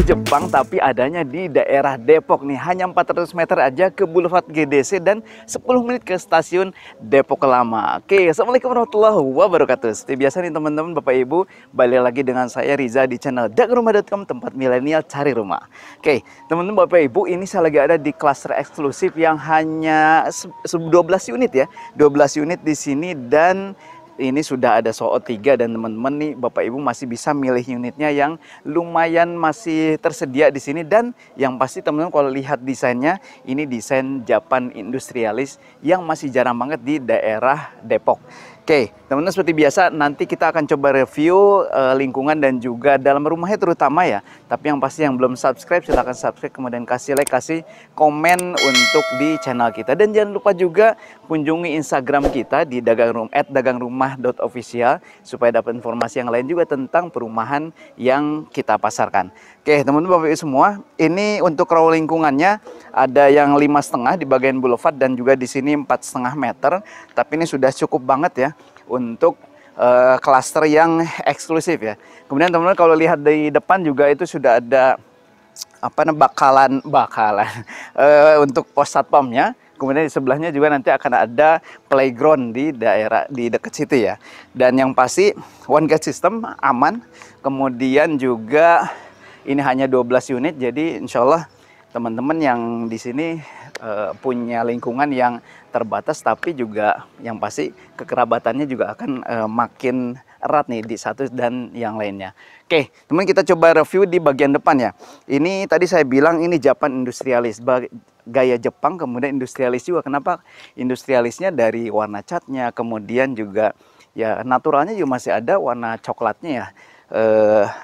Jepang tapi adanya di daerah Depok nih. Hanya 400 meter aja ke Boulevard GDC dan 10 menit ke stasiun Depok Lama. Oke, Assalamualaikum warahmatullahi wabarakatuh. Seperti biasa nih teman-teman, Bapak Ibu, balik lagi dengan saya Riza di channel dagangrumah.com, tempat milenial cari rumah. Oke, teman-teman Bapak Ibu, ini saya lagi ada di klaster eksklusif yang hanya 12 unit ya. 12 unit di sini dan ini sudah ada SOO 3 dan teman-teman nih Bapak Ibu masih bisa milih unitnya yang lumayan masih tersedia di sini. Dan yang pasti teman-teman kalau lihat desainnya, ini desain Japan Industrialis yang masih jarang banget di daerah Depok. Oke, teman-teman, seperti biasa nanti kita akan coba review lingkungan dan juga dalam rumahnya terutama ya. Tapi yang pasti yang belum subscribe silahkan subscribe, kemudian kasih like, kasih komen untuk di channel kita. Dan jangan lupa juga kunjungi Instagram kita di dagangrumah.official supaya dapat informasi yang lain juga tentang perumahan yang kita pasarkan. Oke, teman-teman Bapak Ibu semua, ini untuk raw lingkungannya ada yang 5,5 di bagian boulevard dan juga di sini 4,5 meter. Tapi ini sudah cukup banget ya untuk klaster yang eksklusif ya. Kemudian teman-teman kalau lihat di depan juga itu sudah ada apa namanya bakalan untuk pos satpamnya. Kemudian di sebelahnya juga nanti akan ada playground di daerah di dekat situ ya. Dan yang pasti one gate system aman. Kemudian juga ini hanya 12 unit, jadi insya Allah teman-teman yang di sini punya lingkungan yang terbatas, tapi juga yang pasti kekerabatannya juga akan makin erat nih di satu dan yang lainnya. Oke, teman, kita coba review di bagian depan ya. Ini tadi saya bilang ini Japan Industrialis, gaya Jepang, kemudian industrialis juga. Kenapa industrialisnya? Dari warna catnya, kemudian juga ya naturalnya juga masih ada warna coklatnya ya.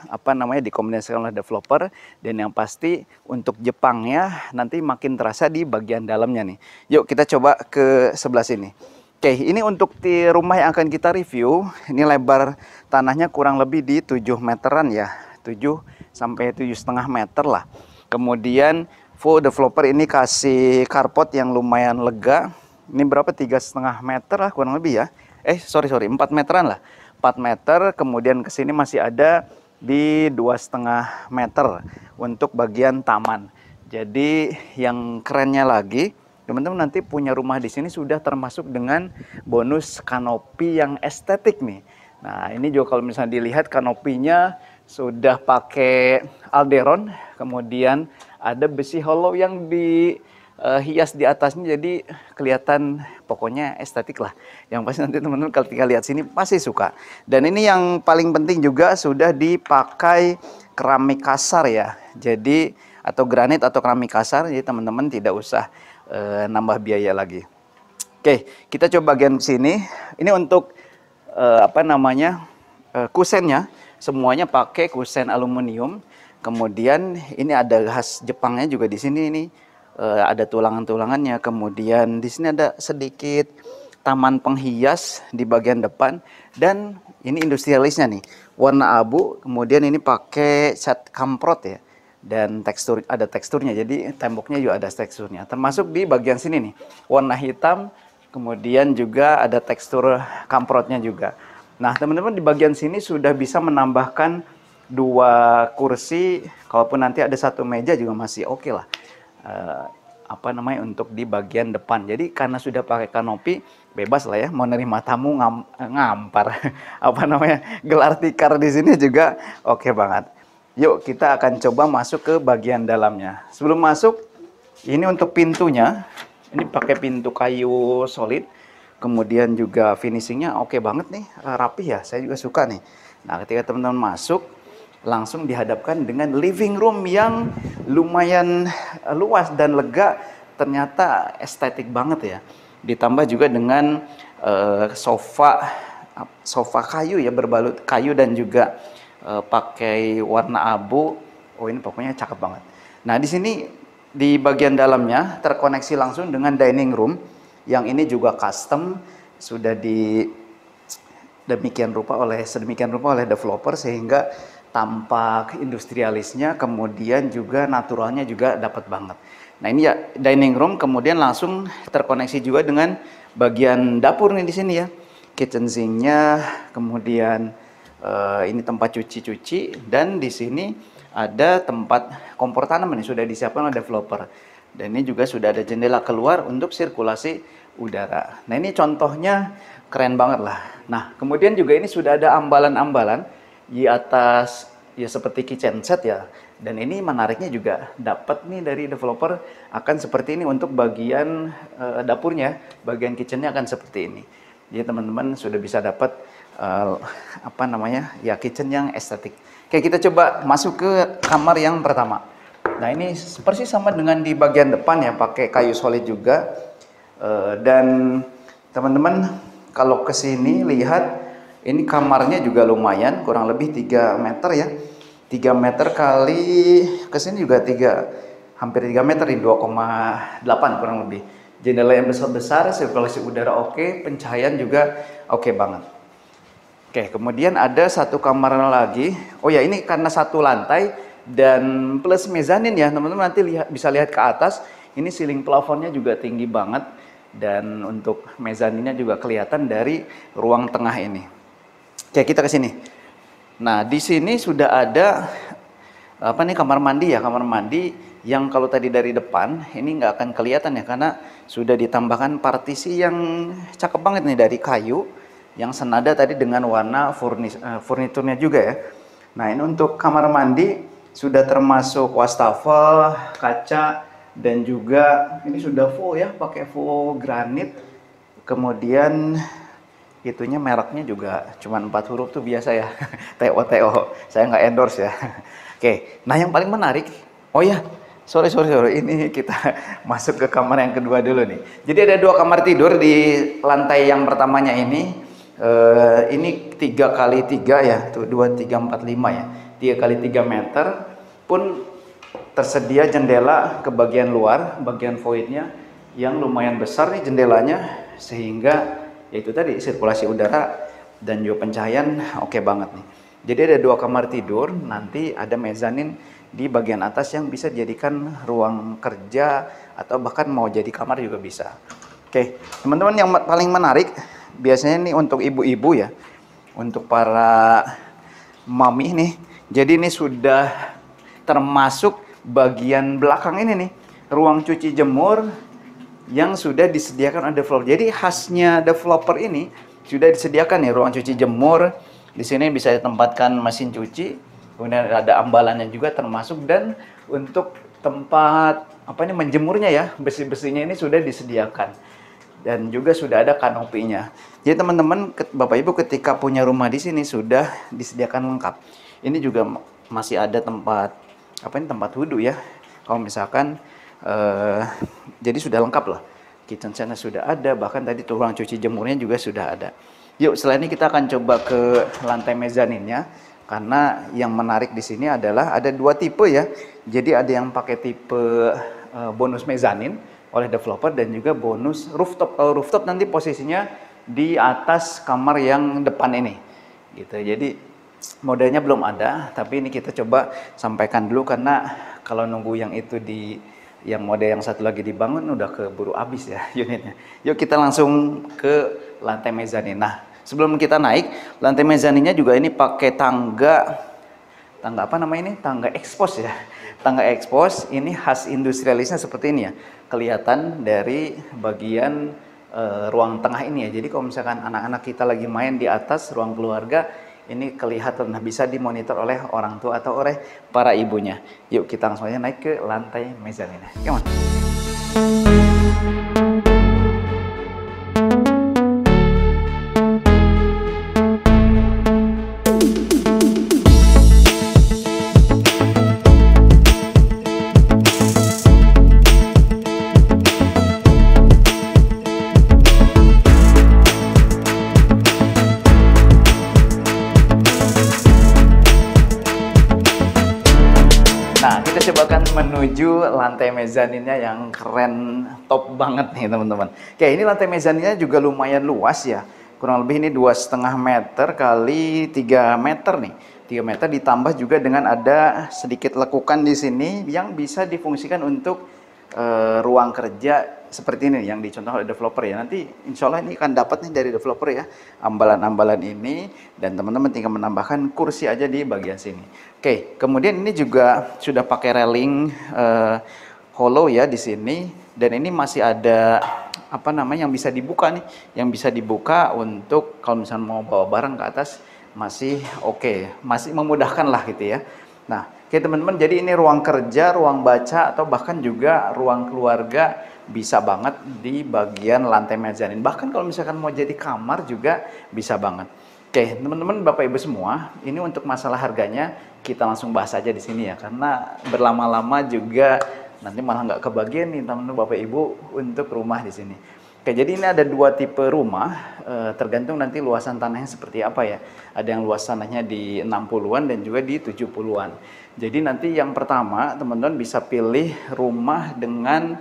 Apa namanya, dikombinasikan oleh developer. Dan yang pasti untuk Jepangnya nanti makin terasa di bagian dalamnya nih. Yuk kita coba ke sebelah sini. Oke, ini untuk di rumah yang akan kita review. Ini lebar tanahnya kurang lebih di 7 meteran ya, 7 sampai 7,5 meter lah. Kemudian full developer ini kasih carport yang lumayan lega. Ini berapa, 3,5 meter lah kurang lebih ya. Sorry 4 meteran lah, 4 meter. Kemudian ke sini masih ada di 2,5 meter untuk bagian taman. Jadi yang kerennya lagi, teman-teman nanti punya rumah di sini sudah termasuk dengan bonus kanopi yang estetik nih. Nah, ini juga kalau misalnya dilihat kanopinya sudah pakai alderon, kemudian ada besi hollow yang dihias di atasnya, jadi kelihatan pokoknya estetik lah. Yang pasti nanti teman-teman kalau lihat sini pasti suka. Dan ini yang paling penting juga sudah dipakai keramik kasar ya. Jadi atau granit atau keramik kasar, jadi teman-teman tidak usah nambah biaya lagi. Oke, kita coba bagian sini. Ini untuk apa namanya, kusennya semuanya pakai kusen aluminium. Kemudian ini ada khas Jepangnya juga di sini, ini ada tulangan-tulangannya. Kemudian di sini ada sedikit taman penghias di bagian depan. Dan ini industrialisnya nih, warna abu. Kemudian ini pakai cat kamprot ya. Dan ada teksturnya, jadi temboknya juga ada teksturnya. Termasuk di bagian sini nih, warna hitam. Kemudian juga ada tekstur kamprotnya juga. Nah teman-teman, di bagian sini sudah bisa menambahkan 2 kursi. Kalaupun nanti ada 1 meja juga masih oke lah. Apa namanya, untuk di bagian depan. Jadi karena sudah pakai kanopi, bebas lah ya mau nerima tamu ngampar. Apa namanya, gelar tikar di sini juga oke banget. Yuk kita akan coba masuk ke bagian dalamnya. Sebelum masuk, ini untuk pintunya, ini pakai pintu kayu solid. Kemudian juga finishingnya oke banget nih, rapi ya, saya juga suka nih. Nah ketika teman-teman masuk, langsung dihadapkan dengan living room yang lumayan luas dan lega. Ternyata estetik banget ya. Ditambah juga dengan sofa kayu ya, berbalut kayu dan juga pakai warna abu. Oh ini pokoknya cakep banget. Nah di sini di bagian dalamnya terkoneksi langsung dengan dining room yang ini juga custom, sudah sedemikian rupa oleh developer sehingga tampak industrialisnya, kemudian juga naturalnya juga dapat banget. Nah ini ya dining room, kemudian langsung terkoneksi juga dengan bagian dapur nih di sini ya, kitchen sinknya, kemudian ini tempat cuci-cuci, dan di sini ada tempat kompor tanaman yang sudah disiapkan oleh developer. Dan ini juga sudah ada jendela keluar untuk sirkulasi udara. Nah, ini contohnya keren banget lah. Nah, kemudian juga ini sudah ada ambalan-ambalan di atas ya seperti kitchen set ya. Dan ini menariknya juga dapat nih dari developer akan seperti ini untuk bagian dapurnya, bagian kitchennya akan seperti ini. Jadi teman-teman sudah bisa dapat apa namanya ya kitchen yang estetik. Oke, kita coba masuk ke kamar yang pertama. Nah, ini persis sama dengan di bagian depan ya, pakai kayu solid juga. Dan teman-teman kalau ke sini lihat, ini kamarnya juga lumayan, kurang lebih 3 meter ya. 3 meter kali ke sini juga hampir 3 meter di 2,8 kurang lebih. Jendela yang besar-besar, sirkulasi udara oke, pencahayaan juga oke banget. Oke, kemudian ada satu kamar lagi. Oh ya, ini karena satu lantai dan plus mezanin ya, teman-teman nanti bisa lihat ke atas. Ini ceiling plafonnya juga tinggi banget dan untuk mezaninnya juga kelihatan dari ruang tengah ini. Oke, kita ke sini. Nah, di sini sudah ada apa nih kamar mandi ya, kamar mandi yang kalau tadi dari depan ini nggak akan kelihatan ya karena sudah ditambahkan partisi yang cakep banget nih dari kayu yang senada tadi dengan warna furniturnya juga ya. Nah, ini untuk kamar mandi sudah termasuk wastafel, kaca, dan juga ini sudah full ya, pakai full granit. Kemudian itunya mereknya juga cuman 4 huruf tuh biasa ya. TO. Saya nggak endorse ya. Oke, nah yang paling menarik, oh ya, sorry, ini kita masuk ke kamar yang kedua dulu nih. Jadi ada 2 kamar tidur di lantai yang pertamanya ini. Ini 3x3 ya, tuh 2, 3, 4, 5 ya. 3x3 meter pun tersedia jendela ke bagian luar, bagian voidnya yang lumayan besar nih jendelanya, sehingga yaitu tadi sirkulasi udara dan juga pencahayaan oke banget nih. Jadi ada 2 kamar tidur, nanti ada mezanin di bagian atas yang bisa dijadikan ruang kerja atau bahkan mau jadi kamar juga bisa. Oke, teman-teman, yang paling menarik biasanya ini untuk ibu-ibu ya, untuk para mami nih. Jadi ini sudah termasuk bagian belakang ini nih, ruang cuci jemur yang sudah disediakan oleh developer. Jadi khasnya developer ini sudah disediakan nih ruang cuci jemur. Di sini bisa ditempatkan mesin cuci, kemudian ada ambalannya juga termasuk, dan untuk tempat apa ini menjemurnya ya, besi-besinya ini sudah disediakan. Dan juga sudah ada kanopinya. Jadi teman-teman, Bapak Ibu ketika punya rumah di sini sudah disediakan lengkap. Ini juga masih ada tempat apa ini, tempat wudhu ya. Kalau misalkan jadi sudah lengkap lah. Kitchen setnya sudah ada, bahkan tadi ruang cuci jemurnya juga sudah ada. Yuk, setelah ini kita akan coba ke lantai mezaninnya, karena yang menarik di sini adalah ada 2 tipe ya. Jadi ada yang pakai tipe bonus mezanin oleh developer dan juga bonus rooftop. Kalau rooftop nanti posisinya di atas kamar yang depan ini gitu. Jadi modelnya belum ada, tapi ini kita coba sampaikan dulu karena kalau nunggu yang itu yang model yang satu lagi dibangun udah keburu habis ya unitnya. Yuk kita langsung ke lantai mezanin. Nah, sebelum kita naik, lantai mezaninnya juga ini pakai tangga apa namanya ini? Tangga ekspos ya. Tangga ekspos ini khas industrialisnya seperti ini ya. Kelihatan dari bagian ruang tengah ini ya. Jadi kalau misalkan anak-anak kita lagi main di atas ruang keluarga, ini kelihatan, nah bisa dimonitor oleh orang tua atau oleh para ibunya. Yuk kita langsung aja naik ke lantai mezaninnya. Come on. Nah, kita coba akan menuju lantai mezaninnya yang keren, top banget nih teman-teman. Oke, ini lantai mezaninnya juga lumayan luas ya. Kurang lebih ini 2,5 meter kali 3 meter nih. 3 meter ditambah juga dengan ada sedikit lekukan di sini yang bisa difungsikan untuk ruang kerja seperti ini yang dicontohkan oleh developer ya. Nanti insya Allah ini akan dapat nih dari developer ya, ambalan-ambalan ini, dan teman-teman tinggal menambahkan kursi aja di bagian sini. Oke, kemudian ini juga sudah pakai railing hollow ya di sini, dan ini masih ada apa namanya yang bisa dibuka nih, yang bisa dibuka untuk kalau misalnya mau bawa barang ke atas masih oke, masih memudahkan lah gitu ya. Nah, oke teman-teman, jadi ini ruang kerja, ruang baca, atau bahkan juga ruang keluarga bisa banget di bagian lantai mezanin. Bahkan kalau misalkan mau jadi kamar juga bisa banget. Oke, teman-teman, Bapak Ibu semua, ini untuk masalah harganya kita langsung bahas aja di sini ya, karena berlama-lama juga nanti malah nggak kebagian nih teman-teman Bapak Ibu untuk rumah di sini. Oke, jadi ini ada dua tipe rumah, tergantung nanti luasan tanahnya seperti apa ya. Ada yang luas tanahnya di 60-an dan juga di 70-an. Jadi nanti yang pertama teman-teman bisa pilih rumah dengan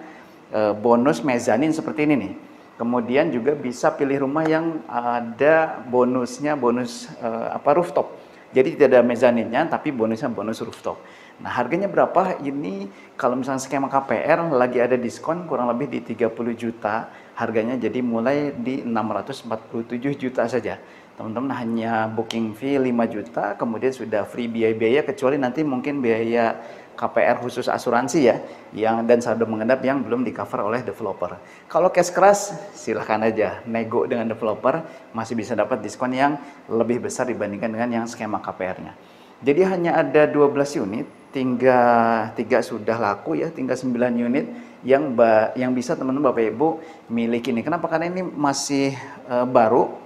bonus mezanin seperti ini nih. Kemudian juga bisa pilih rumah yang ada bonusnya, bonus rooftop. Jadi tidak ada mezaninnya, tapi bonusnya bonus rooftop. Nah, harganya berapa? Ini kalau misalnya skema KPR lagi ada diskon kurang lebih di 30 juta. Harganya jadi mulai di 647 juta saja. Teman-teman hanya booking fee 5 juta, kemudian sudah free biaya-biaya, kecuali nanti mungkin biaya KPR khusus asuransi ya, dan saldo mengendap yang belum di cover oleh developer. Kalau cash keras silahkan aja nego dengan developer, masih bisa dapat diskon yang lebih besar dibandingkan dengan yang skema KPR-nya. Jadi hanya ada 12 unit, tinggal 3 sudah laku ya, tinggal 9 unit yang bisa teman-teman Bapak Ibu miliki ini. Kenapa? Karena ini masih baru.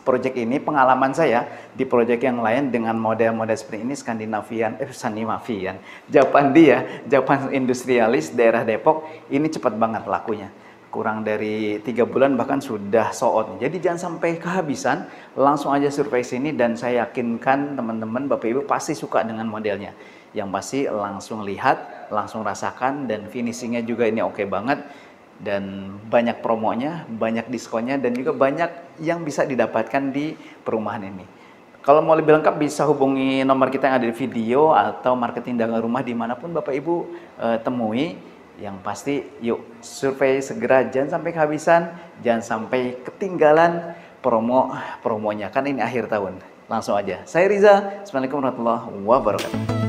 Project ini pengalaman saya di project yang lain dengan model-model seperti ini Japan Industrialis daerah Depok ini cepat banget lakunya, kurang dari 3 bulan bahkan sudah sold. Jadi jangan sampai kehabisan, langsung aja survei sini dan saya yakinkan teman-teman Bapak Ibu pasti suka dengan modelnya. Yang pasti langsung lihat, langsung rasakan, dan finishingnya juga ini oke banget. Dan banyak promonya, banyak diskonnya, dan juga banyak yang bisa didapatkan di perumahan ini. Kalau mau lebih lengkap bisa hubungi nomor kita yang ada di video, atau marketing dagang rumah dimanapun Bapak Ibu temui. Yang pasti yuk survei segera, jangan sampai kehabisan, jangan sampai ketinggalan promonya, kan ini akhir tahun. Langsung aja. Saya Riza, Assalamualaikum warahmatullahi wabarakatuh.